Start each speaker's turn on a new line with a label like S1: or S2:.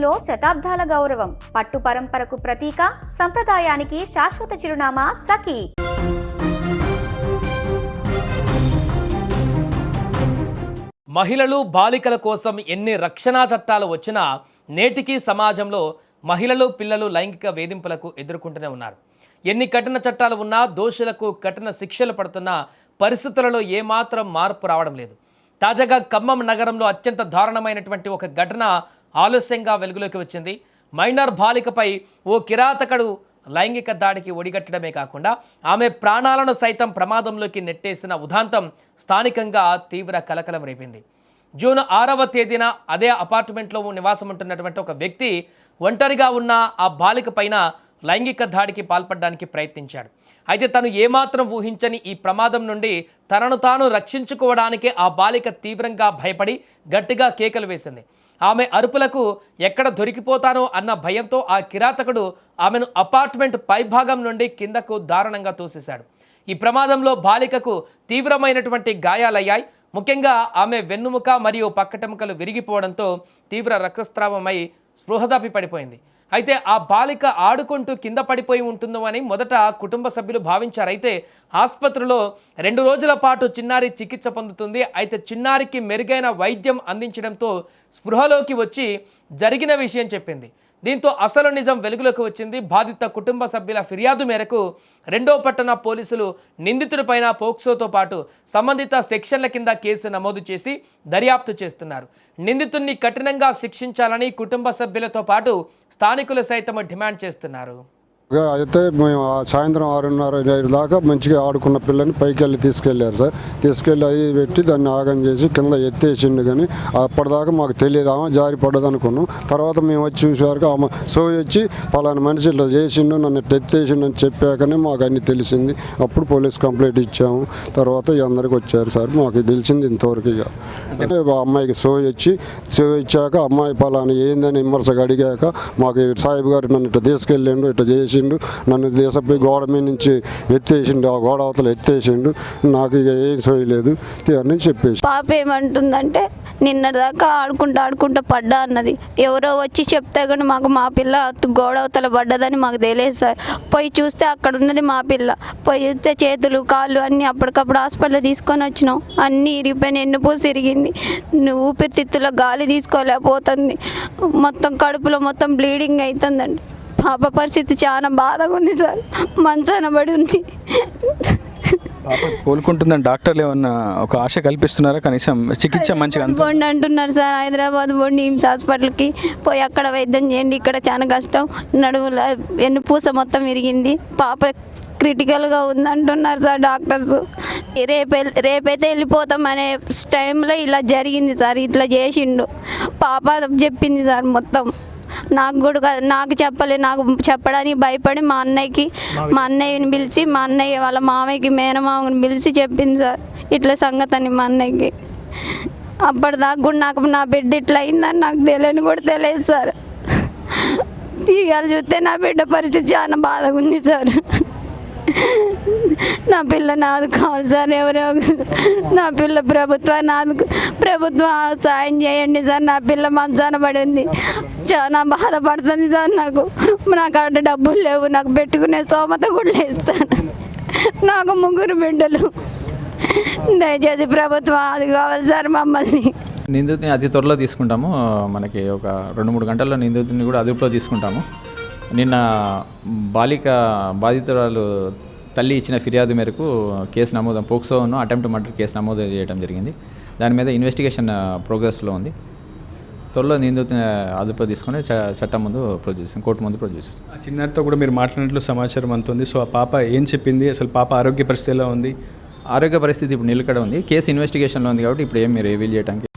S1: మనసులో శతాబ్దాల గౌరవం, పట్టు పరంపరకు ప్రతీక, సంప్రదాయానికి శాశ్వత చిరునామా సఖీ.
S2: మహిళలు బాలికల కోసం ఎన్ని రక్షణా చట్టాలు వచ్చినా నేటికి సమాజంలో మహిళలు పిల్లలు లైంగిక వేధింపులకు ఎదుర్కొంటూనే ఉన్నారు. ఎన్ని కఠిన చట్టాలు ఉన్నా దోషులకు కఠిన శిక్షలు పడుతున్న పరిస్థితులలో ఏమాత్రం మార్పు రావడం లేదు. తాజాగా ఖమ్మం నగరంలో అత్యంత దారుణమైనటువంటి ఒక ఘటన ఆలస్యంగా వెలుగులోకి వచ్చింది. మైనర్ బాలికపై ఓ కిరాతకుడు లైంగిక దాడికి ఒడిగట్టడమే కాకుండా ఆమె ప్రాణాలను సైతం ప్రమాదంలోకి నెట్టేసిన ఉదాంతం స్థానికంగా తీవ్ర కలకలం రేపింది. జూన్ 6వ తేదీన అదే అపార్ట్మెంట్లో నివాసం ఉంటున్నటువంటి ఒక వ్యక్తి ఒంటరిగా ఉన్న ఆ బాలిక పైన లైంగిక దాడికి పాల్పడడానికి ప్రయత్నించాడు. అయితే తను ఏమాత్రం ఊహించని ఈ ప్రమాదం నుండి తనను తాను రక్షించుకోవడానికి ఆ బాలిక తీవ్రంగా భయపడి గట్టిగా కేకలు వేసింది. ఆమె అరుపులకు ఎక్కడ దొరికిపోతానో అన్న భయంతో ఆ కిరాతకుడు ఆమెను అపార్ట్మెంట్ పైభాగం నుండి కిందకు దారుణంగా తోసేశాడు. ఈ ప్రమాదంలో బాలికకు తీవ్రమైనటువంటి గాయాలయ్యాయి. ముఖ్యంగా ఆమె వెన్నుముక మరియు పక్కటెముకలు విరిగిపోవడంతో తీవ్ర రక్తస్రావమై స్పృహ తప్పి పడిపోయింది. అయితే ఆ బాలిక ఆడుకుంటూ కింద పడిపోయి ఉంటుందో అని మొదట కుటుంబ సభ్యులు భావించారు. అయితే ఆసుపత్రిలో 2 రోజుల పాటు చిన్నారి చికిత్స పొందుతుంది. అయితే చిన్నారికి మెరుగైన వైద్యం అందించడంతో స్పృహలోకి వచ్చి జరిగిన విషయం చెప్పింది. దీంతో అసలు నిజం వెలుగులోకి వచ్చింది. బాధిత కుటుంబ సభ్యుల ఫిర్యాదు మేరకు 2వ పట్టణ పోలీసులు నిందితుడిపైన పోక్సోతో పాటు సంబంధిత సెక్షన్ల కింద కేసు నమోదు చేసి దర్యాప్తు చేస్తున్నారు. నిందితుడిని కఠినంగా శిక్షించాలని కుటుంబ సభ్యులతో పాటు స్థానికులు సైతం డిమాండ్ చేస్తున్నారు.
S3: అయితే మేము సాయంత్రం 6:30 దాకా మంచిగా ఆడుకున్న పిల్లని పైకి వెళ్ళి తీసుకెళ్ళారు సార్. తీసుకెళ్ళి అది పెట్టి దాన్ని ఆగం చేసి కింద ఎత్తేసిండు. కానీ అప్పటిదాకా మాకు తెలియదు, ఆమె జారి పడ్డది అనుకున్నాం. తర్వాత మేము వచ్చి చూసేవారికి ఆమె వచ్చి పలానా మనిషి ఇట్లా చేసిండు, నన్ను ఇట్లా ఎత్తేసిండు అని చెప్పాకనే మాకు అన్నీ తెలిసింది. అప్పుడు పోలీస్ కంప్లైంట్ ఇచ్చాము. తర్వాత అందరికి వచ్చారు సార్. మాకు తెలిసింది ఇంతవరకు. ఇక అంటే అమ్మాయికి ఇచ్చాక అమ్మాయి పలానా ఏందని విమర్శగా అడిగాక మాకు సాహిబ్ గారు నన్ను ఇట్లా తీసుకెళ్ళిండు, ఇట్లా చేసి నన్ను దేశపై గోడ మీద నుంచి ఎత్తేసిండు, ఆ గోడ అవతల ఎత్తేసిండు. నాకు ఇక ఏం సోయలేదు అని చెప్పేసి.
S4: పాప ఏమంటుందంటే నిన్నటిదాకా ఆడుకుంటా పడ్డా అన్నది. ఎవరో వచ్చి చెప్తే కానీ మాకు మా పిల్ల గోడ అవతల పడ్డదని మాకు తెలియదు సార్. పోయి చూస్తే అక్కడ ఉన్నది మా పిల్ల. పోయి చూస్తే చేతులు కాళ్ళు అన్నీ అప్పటికప్పుడు హాస్పిటల్ తీసుకొని వచ్చినాం. అన్నీ ఇరిగిపోయిన, ఎన్నుపూసి ఇరిగింది, ఊపిరితిత్తుల గాలి తీసుకోలేకపోతుంది, మొత్తం కడుపులో మొత్తం బ్లీడింగ్ అవుతుందండి. పాప పరిస్థితి చాలా బాధగా ఉంది సార్. మంచాన పడి ఉంది.
S5: కోలుకుంటుందని డాక్టర్లు ఏమన్నా ఒక ఆశ కల్పిస్తున్నారా? కనీసం చికిత్స మంచిగా
S4: బోండి అంటున్నారు సార్. హైదరాబాద్ బోండి నిమ్స్ హాస్పిటల్కి పోయి అక్కడ వైద్యం చేయండి, ఇక్కడ చాలా కష్టం, నడుముల వెన్నుపూస మొత్తం విరిగింది, పాప క్రిటికల్గా ఉందంటున్నారు సార్ డాక్టర్స్. రేపైతే వెళ్ళిపోతాం అనే టైంలో ఇలా జరిగింది సార్. ఇట్లా చేసిండు. పాప చెప్పింది సార్ మొత్తం. నాకు చెప్పలే, నాకు చెప్పడానికి భయపడి మా అన్నయ్యని పిలిచి, మా అన్నయ్య వాళ్ళ మామయ్యకి మేనమామని పిలిచి చెప్పింది సార్ ఇట్లా సంగతి అని మా అన్నయ్యకి. అప్పటిదాకా కూడా నాకు నా బిడ్డ ఇట్లా అయిందని నాకు తెలియదు సార్. ఇవాళ చూస్తే నా బిడ్డ పరిస్థితి చాలా బాధగా ఉంది సార్. నా పిల్ల నాది కావాలి సార్. నా పిల్ల ప్రభుత్వం సాయం చేయండి సార్. నా పిల్ల మంచాన పడింది, చాలా బాధపడుతుంది సార్. నాకు అక్కడ డబ్బులు లేవు, నాకు పెట్టుకునే స్తోమత కూడా లేదు సార్. నాకు 3 బిడ్డలు. దయచేసి ప్రభుత్వం అది కావాలి సార్ మమ్మల్ని.
S6: నిందితుని అతి త్వరలో తీసుకుంటాము. మనకి ఒక 2-3 గంటల్లో నిందితుని కూడా అదుపులో తీసుకుంటాము. నిన్న బాధితురాలు తల్లి ఇచ్చిన ఫిర్యాదు మేరకు కేసు నమోదు, పోక్సోను అటెంప్ట్ మర్డర్ కేసు నమోదు చేయడం జరిగింది. దాని మీద ఇన్వెస్టిగేషన్ ప్రోగ్రెస్లో ఉంది. త్వరలో నిందితుని అదుపులో తీసుకొని చట్టం ముందు కోర్టు ముందు ప్రొడ్యూస్ చేస్తాం.
S5: చిన్నారితో కూడా మీరు మాట్లాడినట్లు సమాచారం అంతుంది. సో ఆ పాప ఏం చెప్పింది, అసలు పాప ఆరోగ్య పరిస్థితి ఎలా ఉంది?
S6: ఆరోగ్య పరిస్థితి ఇప్పుడు నిలకడ ఉంది. కేసు ఇన్వెస్టిగేషన్లో ఉంది కాబట్టి ఇప్పుడు ఏం మీరు రివీల్ చేయడానికి